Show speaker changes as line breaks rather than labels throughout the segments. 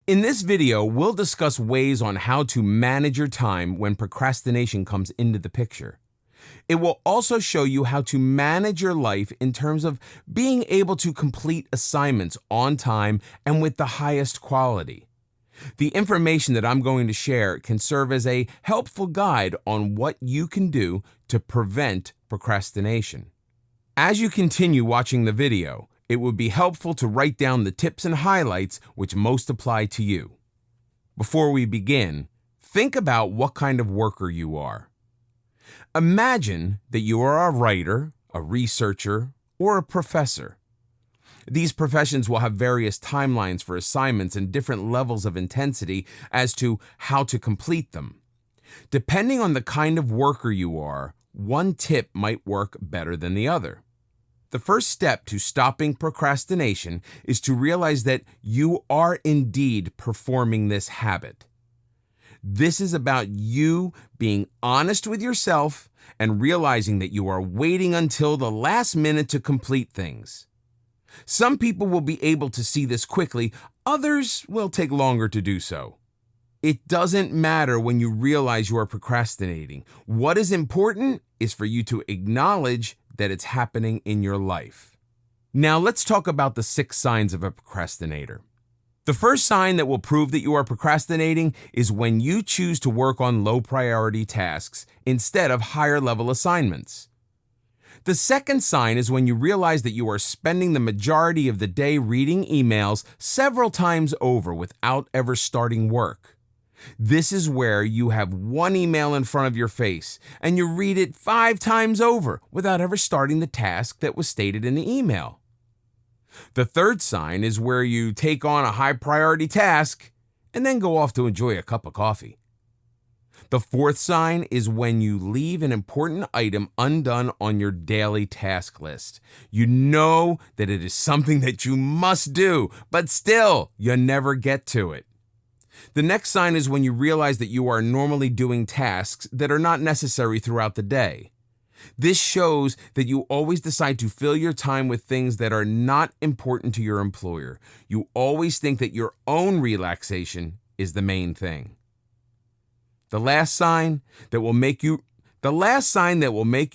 In this video, we'll discuss ways on how to manage your time when procrastination comes into the picture. It will also show you how to manage your life in terms of being able to complete assignments on time and with the highest quality. The information that I'm going to share can serve as a helpful guide on what you can do to prevent procrastination. As you continue watching the video, it would be helpful to write down the tips and highlights which most apply to you. Before we begin, think about what kind of worker you are. Imagine that you are a writer, a researcher, or a professor. These professions will have various timelines for assignments and different levels of intensity as to how to complete them. Depending on the kind of worker you are, one tip might work better than the other. The first step to stopping procrastination is to realize that you are indeed performing this habit. This is about you being honest with yourself and realizing that you are waiting until the last minute to complete things. Some people will be able to see this quickly, others will take longer to do so. It doesn't matter when you realize you are procrastinating. What is important is for you to acknowledge that it's happening in your life. Now let's talk about the 6 signs of a procrastinator. The first sign that will prove that you are procrastinating is when you choose to work on low priority tasks instead of higher level assignments. The second sign is when you realize that you are spending the majority of the day reading emails several times over without ever starting work. This is where you have one email in front of your face and you read it 5 times over without ever starting the task that was stated in the email. The third sign is where you take on a high priority task and then go off to enjoy a cup of coffee. The fourth sign is when you leave an important item undone on your daily task list. You know that it is something that you must do, but still you never get to it. The next sign is when you realize that you are normally doing tasks that are not necessary throughout the day. This shows that you always decide to fill your time with things that are not important to your employer. You always think that your own relaxation is the main thing. The last sign that will make you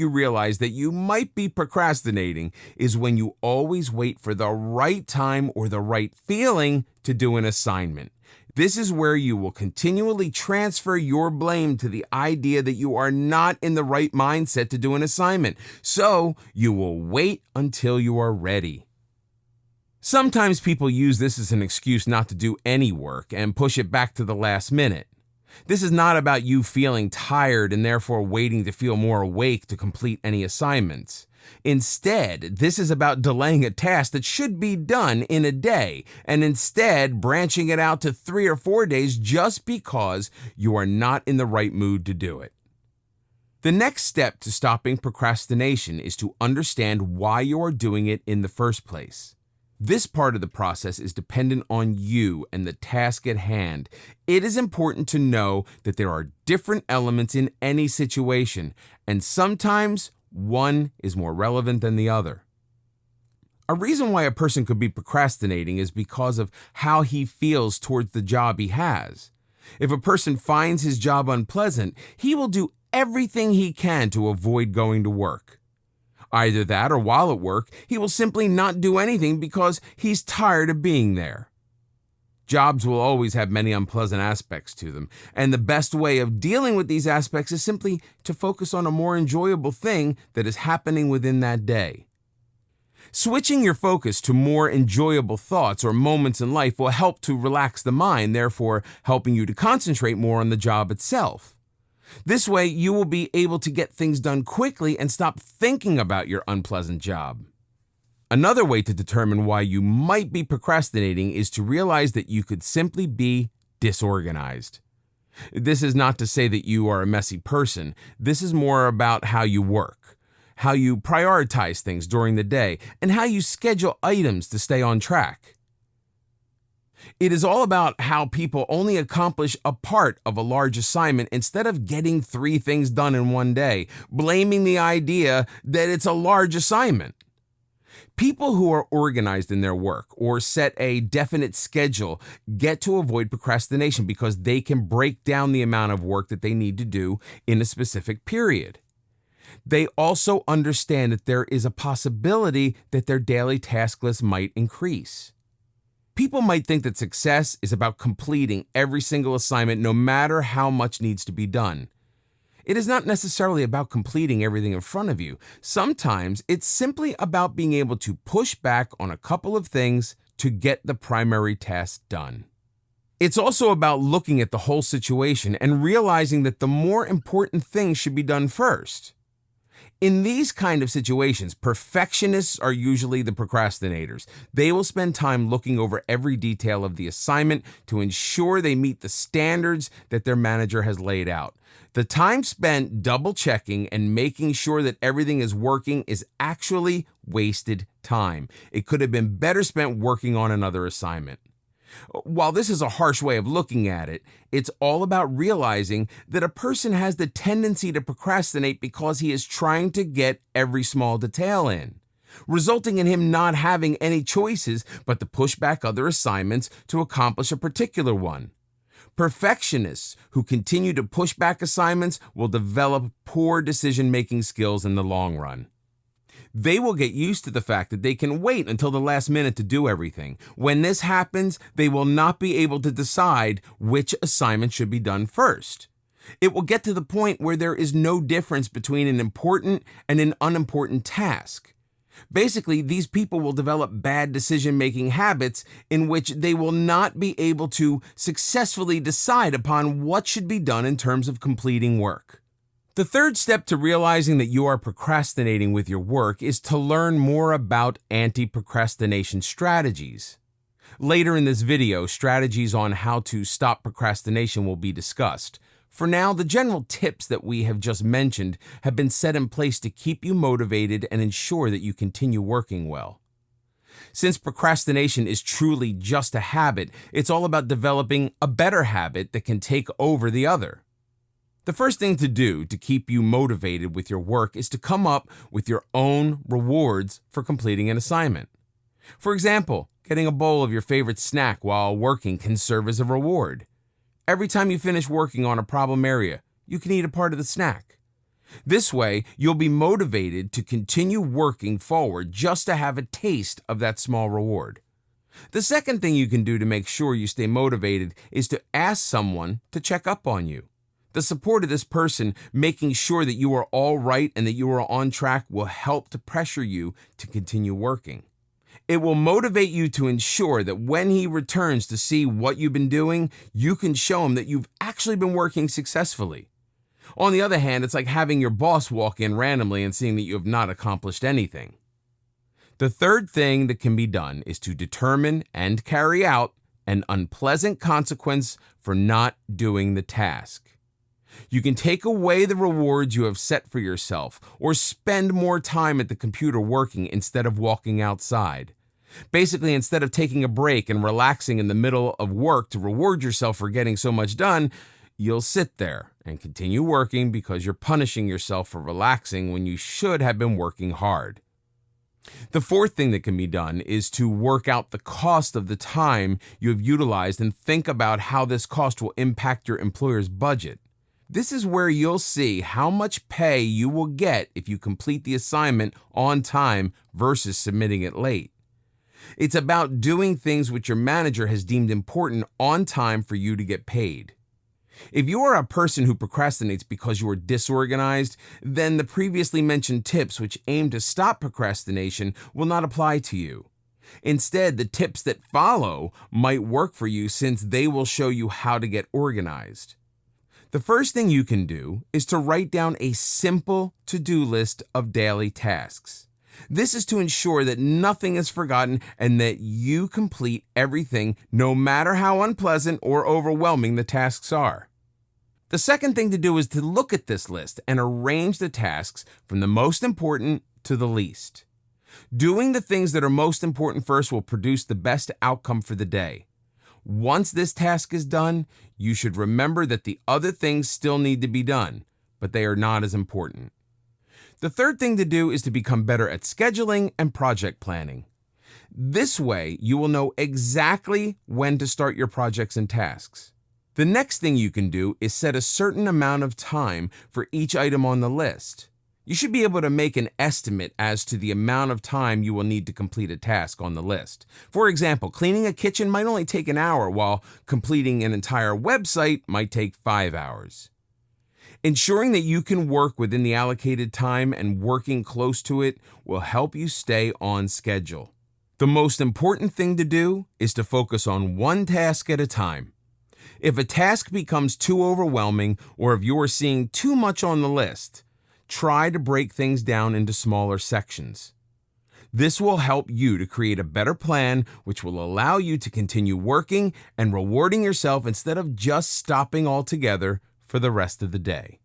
realize that you might be procrastinating is when you always wait for the right time or the right feeling to do an assignment. This is where you will continually transfer your blame to the idea that you are not in the right mindset to do an assignment. So you will wait until you are ready. Sometimes people use this as an excuse not to do any work and push it back to the last minute. This is not about you feeling tired and therefore waiting to feel more awake to complete any assignments. Instead, this is about delaying a task that should be done in a day and instead branching it out to 3 or 4 days just because you are not in the right mood to do it. The next step to stopping procrastination is to understand why you are doing it in the first place. This part of the process is dependent on you and the task at hand. It is important to know that there are different elements in any situation, and sometimes one is more relevant than the other. A reason why a person could be procrastinating is because of how he feels towards the job he has. If a person finds his job unpleasant, he will do everything he can to avoid going to work. Either that or while at work, he will simply not do anything because he's tired of being there. Jobs will always have many unpleasant aspects to them, and the best way of dealing with these aspects is simply to focus on a more enjoyable thing that is happening within that day. Switching your focus to more enjoyable thoughts or moments in life will help to relax the mind, therefore helping you to concentrate more on the job itself. This way, you will be able to get things done quickly and stop thinking about your unpleasant job. Another way to determine why you might be procrastinating is to realize that you could simply be disorganized. This is not to say that you are a messy person. This is more about how you work, how you prioritize things during the day, and how you schedule items to stay on track. It is all about how people only accomplish a part of a large assignment instead of getting 3 things done in one day, blaming the idea that it's a large assignment. People who are organized in their work or set a definite schedule get to avoid procrastination because they can break down the amount of work that they need to do in a specific period. They also understand that there is a possibility that their daily task list might increase. People might think that success is about completing every single assignment no matter how much needs to be done. It is not necessarily about completing everything in front of you. Sometimes it's simply about being able to push back on a couple of things to get the primary task done. It's also about looking at the whole situation and realizing that the more important things should be done first. In these kind of situations, perfectionists are usually the procrastinators. They will spend time looking over every detail of the assignment to ensure they meet the standards that their manager has laid out. The time spent double-checking and making sure that everything is working is actually wasted time. It could have been better spent working on another assignment. While this is a harsh way of looking at it, it's all about realizing that a person has the tendency to procrastinate because he is trying to get every small detail in, resulting in him not having any choices but to push back other assignments to accomplish a particular one. Perfectionists who continue to push back assignments will develop poor decision-making skills in the long run. They will get used to the fact that they can wait until the last minute to do everything. When this happens, they will not be able to decide which assignment should be done first. It will get to the point where there is no difference between an important and an unimportant task. Basically, these people will develop bad decision-making habits in which they will not be able to successfully decide upon what should be done in terms of completing work. The third step to realizing that you are procrastinating with your work is to learn more about anti-procrastination strategies. Later in this video, strategies on how to stop procrastination will be discussed. For now, the general tips that we have just mentioned have been set in place to keep you motivated and ensure that you continue working well. Since procrastination is truly just a habit, it's all about developing a better habit that can take over the other. The first thing to do to keep you motivated with your work is to come up with your own rewards for completing an assignment. For example, getting a bowl of your favorite snack while working can serve as a reward. Every time you finish working on a problem area, you can eat a part of the snack. This way, you'll be motivated to continue working forward just to have a taste of that small reward. The second thing you can do to make sure you stay motivated is to ask someone to check up on you. The support of this person making sure that you are all right and that you are on track will help to pressure you to continue working. It will motivate you to ensure that when he returns to see what you've been doing, you can show him that you've actually been working successfully. On the other hand, it's like having your boss walk in randomly and seeing that you have not accomplished anything. The third thing that can be done is to determine and carry out an unpleasant consequence for not doing the task. You can take away the rewards you have set for yourself or spend more time at the computer working instead of walking outside. Basically, instead of taking a break and relaxing in the middle of work to reward yourself for getting so much done, you'll sit there and continue working because you're punishing yourself for relaxing when you should have been working hard. The fourth thing that can be done is to work out the cost of the time you have utilized and think about how this cost will impact your employer's budget. This is where you'll see how much pay you will get if you complete the assignment on time versus submitting it late. It's about doing things which your manager has deemed important on time for you to get paid. If you are a person who procrastinates because you are disorganized, then the previously mentioned tips which aim to stop procrastination will not apply to you. Instead, the tips that follow might work for you since they will show you how to get organized. The first thing you can do is to write down a simple to-do list of daily tasks. This is to ensure that nothing is forgotten and that you complete everything, no matter how unpleasant or overwhelming the tasks are. The second thing to do is to look at this list and arrange the tasks from the most important to the least. Doing the things that are most important first will produce the best outcome for the day. Once this task is done, you should remember that the other things still need to be done, but they are not as important. The third thing to do is to become better at scheduling and project planning. This way, you will know exactly when to start your projects and tasks. The next thing you can do is set a certain amount of time for each item on the list. You should be able to make an estimate as to the amount of time you will need to complete a task on the list. For example, cleaning a kitchen might only take an hour, while completing an entire website might take 5 hours. Ensuring that you can work within the allocated time and working close to it will help you stay on schedule. The most important thing to do is to focus on one task at a time. If a task becomes too overwhelming, or if you are seeing too much on the list, try to break things down into smaller sections. This will help you to create a better plan, which will allow you to continue working and rewarding yourself instead of just stopping altogether for the rest of the day.